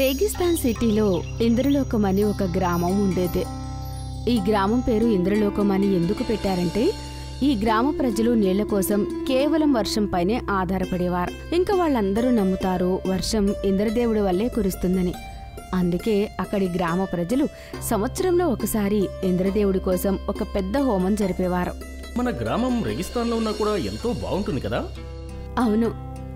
రేగిస్తాన్ సిటీలో ఇంద్రలోకం అని ఒక గ్రామం ఉండేది. ఈ గ్రామం పేరు ఇంద్రలోకం అని ఎందుకు పెట్టారంటే ఈ గ్రామ ప్రజలు నీళ్ల కోసం కేవలం వర్షం పైనే ఆధారపడేవారు. ఇంకా వాళ్ళందరూ నమ్ముతారు వర్షం ఇంద్రదేవుడి వల్లే కురుస్తుందని. అందుకే అక్కడి గ్రామ ప్రజలు సంవత్సరంలో ఒకసారి ఇంద్రదేవుడి కోసం ఒక పెద్ద హోమం జరిపేవారు. మన గ్రామం రెగిస్తాన్లో ఉన్నా కూడా ఎంతో బాగుంటుంది కదా? అవును,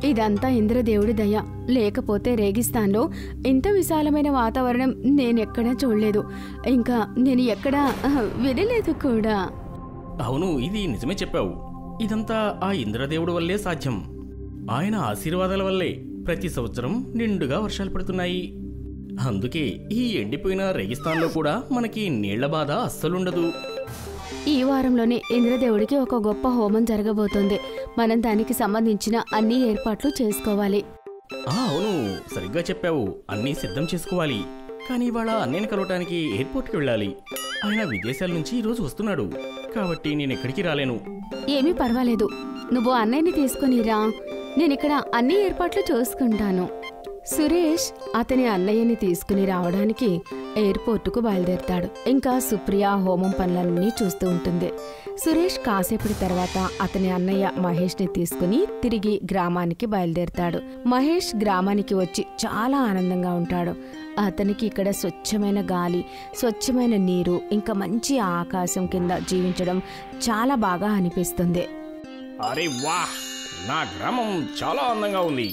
ఇదంతా ఇంద్రదేవుడి దయ. లేకపోతే రేగిస్తాన్లో ఇంత విశాలమైన వాతావరణం నేనెక్కడా చూడలేదు, ఇంకా నేను ఎక్కడా వినలేదు కూడా. అవును, ఇది నిజమే చెప్పావు. ఇదంతా ఆ ఇంద్రదేవుడి వల్లే సాధ్యం. ఆయన ఆశీర్వాదాల వల్లే ప్రతి సంవత్సరం నిండుగా వర్షాలు పడుతున్నాయి. అందుకే ఈ ఎండిపోయిన రేగిస్తాన్లో కూడా మనకి నీళ్ల బాధ అస్సలుండదు. ఈ వారంలోనే ఇంద్రదేవుడికి ఒక గొప్ప హోమం జరగబోతోంది. మనం దానికి సంబంధించిన అన్ని ఏర్పాట్లు చేసుకోవాలి. అవును, సరిగ్గా చెప్పావు. అన్నీ సిద్ధం చేసుకోవాలి. కానీ ఇవాళ అన్నయ్యని కలవటానికి ఎయిర్పోర్ట్కి వెళ్ళాలి. ఆయన విదేశాల నుంచి ఈరోజు వస్తున్నాడు, కాబట్టి నేను ఎక్కడికి రాలేను. ఏమీ పర్వాలేదు, నువ్వు అన్నయ్యని తీసుకునిరా, నేనిక్కడ అన్ని ఏర్పాట్లు చూసుకుంటాను. సురేష్ అతని అన్నయ్యని తీసుకుని రావడానికి ఎయిర్పోర్టుకు బయలుదేరుతాడు. ఇంకా సుప్రియ హోమం పనులన్నీ చూస్తూ ఉంటుంది. సురేష్ కాసేపటి తర్వాత అతని అన్నయ్య మహేష్ని తీసుకుని తిరిగి గ్రామానికి బయలుదేరుతాడు. మహేష్ గ్రామానికి వచ్చి చాలా ఆనందంగా ఉంటాడు. అతనికి ఇక్కడ స్వచ్ఛమైన గాలి, స్వచ్ఛమైన నీరు, ఇంకా మంచి ఆకాశం కింద జీవించడం చాలా బాగా అనిపిస్తుంది. అరే వాహ్, నా గ్రామం చాలా అందంగా ఉంది.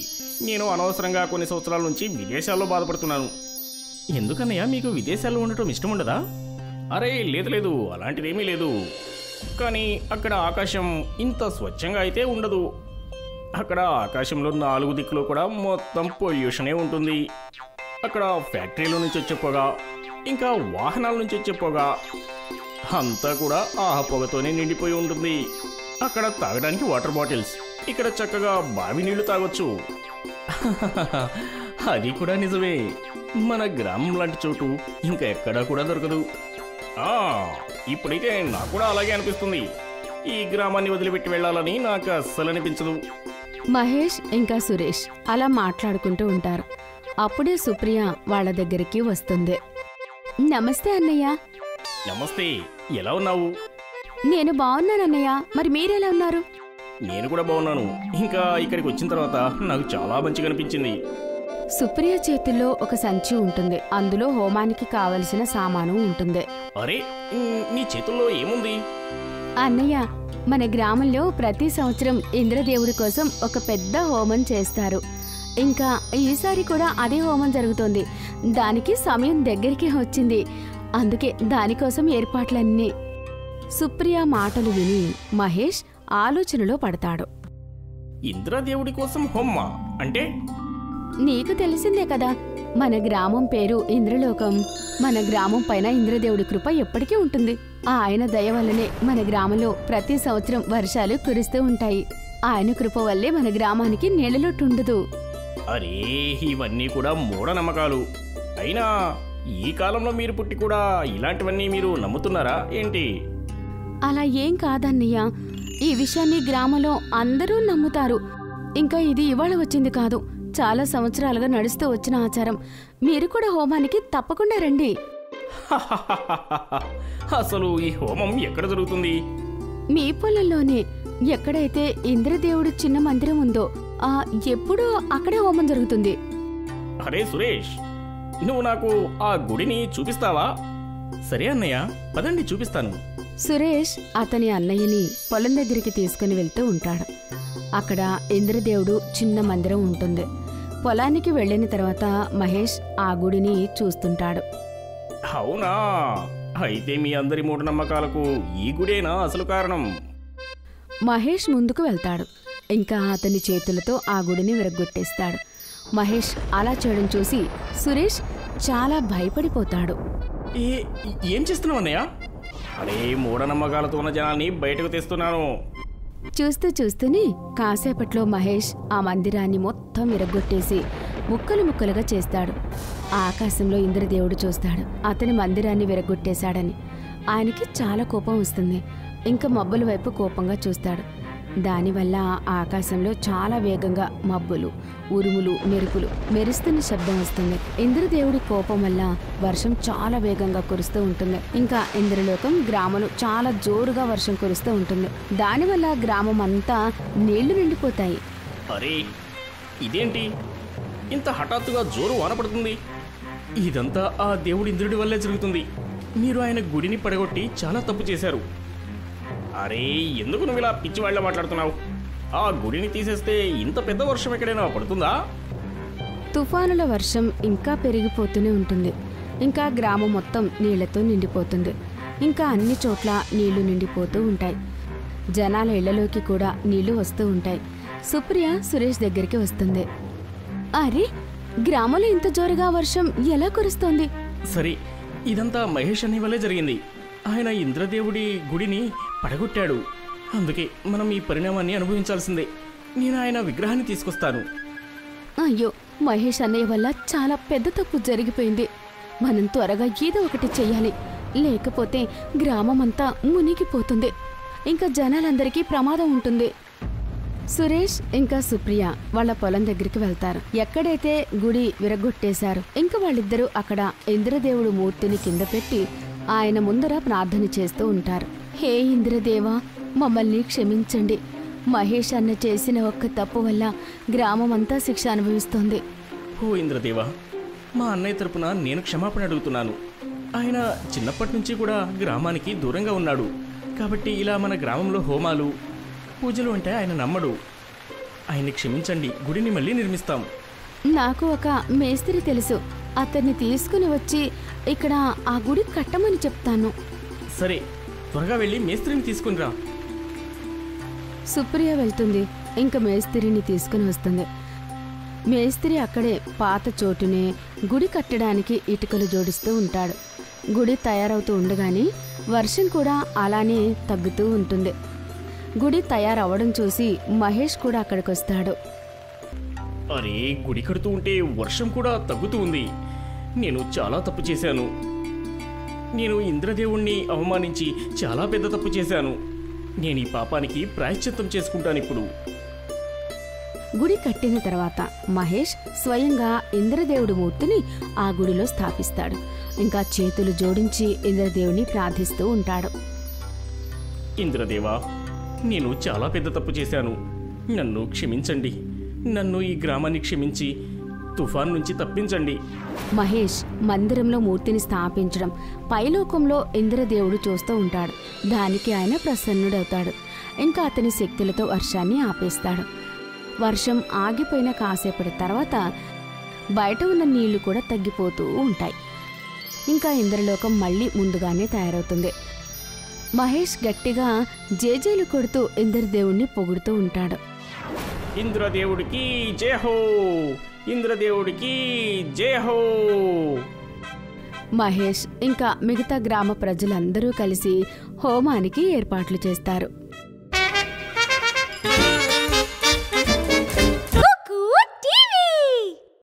నేను అనవసరంగా కొన్ని సంవత్సరాల నుంచి విదేశాల్లో బాధపడుతున్నాను. ఎందుకన్నయ్య, మీకు విదేశాల్లో ఉండటం ఇష్టముండదా? అరే లేదు లేదు, అలాంటిదేమీ లేదు. కానీ అక్కడ ఆకాశం ఇంత స్వచ్ఛంగా అయితే ఉండదు. అక్కడ ఆకాశంలో 4 దిక్కులు కూడా మొత్తం పొల్యూషనే ఉంటుంది. అక్కడ ఫ్యాక్టరీల నుంచి వచ్చే పొగ, ఇంకా వాహనాల నుంచి వచ్చే పొగ, అంతా కూడా ఆ పొగతోనే నిండిపోయి ఉంటుంది. అక్కడ తాగడానికి వాటర్ బాటిల్స్, ఇక్కడ చక్కగా బావి నీళ్లు తాగొచ్చు. అది కూడా నిజమే. మన గ్రామం లాంటి చోటు ఇంకా ఎక్కడా కూడా దొరకదు. ఇప్పుడైతే నాకు కూడా అలాగే అనిపిస్తుంది. ఈ గ్రామాన్ని వదిలిపెట్టి వెళ్ళాలని నాకు అస్సలు అనిపించదు. మహేష్ ఇంకా సురేష్ అలా మాట్లాడుకుంటూ ఉంటారు. అప్పుడే సుప్రియ వాళ్ళ దగ్గరికి వస్తుంది. నమస్తే అన్నయ్య. నమస్తే, ఎలా ఉన్నావు? నేను బాగున్నానన్నయ్య, మరి మీరెలా ఉన్నారు? నేను కూడా బాగున్నాను. ఇంకా ఇక్కడికి వచ్చిన తర్వాత నాకు చాలా మంచిగా అనిపించింది. సుప్రియ చేతుల్లో ఒక సంచి ఉంటుంది. అందులో హోమానికి కావలసిన సామాను ఉంటుంది. అరే, నీ చేతుల్లో ఏముంది? అన్నయ్య, మన గ్రామంలో ప్రతి సంవత్సరం ఇంద్రదేవుడి కోసం ఒక పెద్ద హోమం చేస్తారు. ఇంకా ఈసారి కూడా అదే హోమం జరుగుతోంది. దానికి సమయం దగ్గరికి వచ్చింది. అందుకే దానికోసం ఏర్పాట్లన్నీ. సుప్రియ మాటలు విని మహేష్ ఆలోచనలో పడతాడు. ఇంద్రదేవుడి కోసం హోమ అంటే? నీకు తెలిసిందే కదా, మన గ్రామం పేరు ఇంద్రలోకం. మన గ్రామం పైన ఇంద్రదేవుడి కృప ఎప్పటికీ ఉంటుంది. ఆయన దయ వల్లనే మన గ్రామంలో ప్రతి సంవత్సరం వర్షాలు కురుస్తూ ఉంటాయి. ఆయన కృప వల్లే మన గ్రామానికి నీళ్ళలోటుండదు. అరే, ఇవన్నీ కూడా మూఢనమ్మకాలు. అయినా ఈ కాలంలో మీరు పుట్టి కూడా ఇలాంటివన్నీ మీరు నమ్ముతున్నారా ఏంటి? అలా ఏం కాదన్నయ్య, ఈ విషయాన్ని గ్రామంలో అందరూ నమ్ముతారు. ఇంకా ఇది ఇవాళ వచ్చింది కాదు, చాలా సంవత్సరాలుగా నడుస్తూ వచ్చిన ఆచారం. మీరు కూడా హోమానికి తప్పకుండా రండి. అసలు ఈ హోమం ఎక్కడ జరుగుతుంది? మీ పొలంలోనే. ఎక్కడైతే ఇంద్రదేవుడు చిన్న మందిరం ఉందో ఎప్పుడూ అక్కడే హోమం జరుగుతుంది. అరే సురేష్, నువ్వు నాకు ఆ గుడిని చూపిస్తావా? సరే అన్నయ్య, పదండి చూపిస్తాను. సురేష్ అతని అన్నయ్యని పొలం దగ్గరికి తీసుకుని వెళ్తూ ఉంటాడు. అక్కడ ఇంద్రదేవుడు చిన్న మందిరం ఉంటుంది. పొలానికి వెళ్ళిన తర్వాత మహేష్ ఆ గుడిని చూస్తుంటాడు. అవునా, అయితే మీ అందరి మూఢనమ్మకాలకు ఈ గుడేనా అసలు కారణం? మహేష్ ముందుకు వెళ్తాడు. ఇంకా అతని చేతులతో ఆ గుడిని విరగ్గొట్టేస్తాడు. మహేష్ అలా చేయడం చూసి సురేష్ చాలా భయపడిపోతాడు. ఏం చేస్తున్నావు అన్నయ్య? అరే, మూఢనమ్మకాలతో ఉన్న జనాన్ని బయటకు తెస్తున్నాను. చూస్తూ చూస్తూనే కాసేపట్లో మహేష్ ఆ మందిరాన్ని మొత్తం విరగ్గొట్టేసి ముక్కలు ముక్కలుగా చేస్తాడు. ఆకాశంలో ఇంద్రదేవుడు చూస్తాడు అతని మందిరాన్ని విరగ్గొట్టేశాడని. ఆయనకి చాలా కోపం వస్తుంది. ఇంకా మబ్బుల వైపు కోపంగా చూస్తాడు. దానివల్ల ఆకాశంలో చాలా వేగంగా మబ్బులు, ఉరుములు, మెరుపులు మెరుస్తున్న శబ్దం వస్తుంది. ఇంద్రదేవుడి కోపం వల్ల వర్షం చాలా వేగంగా కురుస్తూ ఉంటుంది. ఇంకా ఇంద్రలోకం గ్రామంలో చాలా జోరుగా వర్షం కురుస్తూ ఉంటుంది. దానివల్ల గ్రామం అంతా నీళ్లు నిండిపోతాయి. అరే ఇదేంటి ఇంత హఠాత్తుగా జోరు వాన పడుతుంది? ఇదంతా ఆ దేవుడి ఇంద్రుడి వల్లే జరుగుతుంది. మీరు ఆయన గుడిని పడగొట్టి చాలా తప్పు చేశారు. అరే ఎందుకు నువ్వు ఇలా పిచ్చివాళ్ళ మాట్లాడుతున్నావు? ఆ గుడిని తీసేస్తే ఇంత పెద్ద వర్షం ఎక్కడైనా పడుతుందా? తుఫానుల వర్షం ఇంకా పెరిగిపోతూనే ఉంటుంది. ఇంకా గ్రామం మొత్తం నీళ్లతో నిండిపోతుంది. ఇంకా అన్ని చోట్ల నీళ్లు నిండిపోతూ ఉంటాయి. జనాల ఇళ్లలోకి కూడా నీళ్లు వస్తూ ఉంటాయి. సుప్రియ సురేష్ దగ్గరికి వస్తుంది. అరే గ్రామంలో ఇంత జోరుగా వర్షం ఎలా కురుస్తోంది? సరే ఇదంతా మహేష్ అనే వల్లే జరిగింది. ఆయన ఇంద్రదేవుడి గుడిని పడగొట్టాడు. అందుకే మనం ఈ పరిణామాన్ని అనుభవించాల్సిందే. నేను ఆయన విగ్రహాన్ని తీసుకొస్తాను. అయ్యో మహేష్ అన్నయ్య వల్ల చాలా పెద్ద తప్పు జరిగిపోయింది. మనం త్వరగా ఏదో ఒకటి చెయ్యాలి, లేకపోతే గ్రామం అంతా మునిగిపోతుంది. ఇంకా జనాలందరికీ ప్రమాదం ఉంటుంది. సురేష్ ఇంకా సుప్రియ వాళ్ళ పొలం దగ్గరికి వెళ్తారు. ఎక్కడైతే గుడి విరగొట్టేశారు ఇంకా వాళ్ళిద్దరూ అక్కడ ఇంద్రదేవుడు మూర్తిని కింద పెట్టి ఆయన ముందర ప్రార్థన చేస్తూ ఉంటారు. హే ఇంద్రదేవా, మమ్మల్ని క్షమించండి. మహేష్ అన్న చేసిన ఒక్క తప్పు వల్ల గ్రామం అంతా శిక్ష అనుభవిస్తోంది. ఓ ఇంద్రదేవా, మా అన్నయ్య తరపున నేను క్షమాపణ అడుగుతున్నాను. ఆయన చిన్నప్పటి నుంచి కూడా గ్రామానికి దూరంగా ఉన్నాడు. కాబట్టి ఇలా మన గ్రామంలో హోమాలు, పూజలు అంటే ఆయన నమ్మడు. ఆయన్ని క్షమించండి. గుడిని మళ్ళీ నిర్మిస్తాం. నాకు ఒక మేస్త్రి తెలుసు. అతన్ని తీసుకుని వచ్చి ఇక్కడ ఆ గుడి కట్టమని చెప్తాను. సరే త్వరగా వెళ్ళి మేస్త్రిని తీసుకునిరా. సుప్రియ వెళ్తుంది. ఇంకా మేస్త్రిని తీసుకుని వస్తుంది. మేస్త్రి అక్కడే పాత చోటునే గుడి కట్టడానికి ఇటుకలు జోడిస్తూ ఉంటాడు. గుడి తయారవుతూ ఉండగానే వర్షం కూడా అలానే తగ్గుతూ ఉంటుంది. గుడి తయారవడం చూసి మహేష్ కూడా అక్కడికి వస్తాడు. అరే గుడి కడుతూ ఉంటే వర్షం కూడా తగ్గుతూ ఉంది. నేను చాలా తప్పు చేశాను. నేను ఇంద్రదేవుణ్ణి అవమానించి చాలా పెద్ద తప్పు చేశాను. నేను ఈ పాపానికి ప్రాయశ్చిత్తం చేసుకుంటాను ఇప్పుడు. గుడి కట్టిన తర్వాత మహేష్ స్వయంగా ఇంద్రదేవుడి మూర్తిని ఆ గుడిలో స్థాపిస్తాడు. ఇంకా చేతులు జోడించి ఇంద్రదేవుని ప్రార్థిస్తూ ఉంటాడు. ఇంద్రదేవా, నేను చాలా పెద్ద తప్పు చేశాను. నన్ను క్షమించండి. నన్ను ఈ గ్రామాన్ని క్షమించి తుఫాన్ నుంచి తప్పించండి. మహేష్ మందిరంలో మూర్తిని స్థాపించడం పైలోకంలో ఇంద్రదేవుడు చూస్తూ ఉంటాడు. దానికి ఆయన ప్రసన్నుడవుతాడు. ఇంకా అతని శక్తులతో వర్షాన్ని ఆపేస్తాడు. వర్షం ఆగిపోయిన కాసేపటి తర్వాత బయట ఉన్న నీళ్లు కూడా తగ్గిపోతూ ఉంటాయి. ఇంకా ఇంద్రలోకం మళ్ళీ ముందుగానే తయారవుతుంది. మహేష్ గట్టిగా జేజేలు కొడుతూ ఇంద్రదేవుణ్ణి పొగుడుతూ ఉంటాడు. ఇంద్రదేవుడికి జై హో, ఇంద్రదేవుడికి జై హో. మహేష్ ఇంకా మిగతా గ్రామ ప్రజలందరూ కలిసి హోమానికి ఏర్పాట్లు చేస్తారు.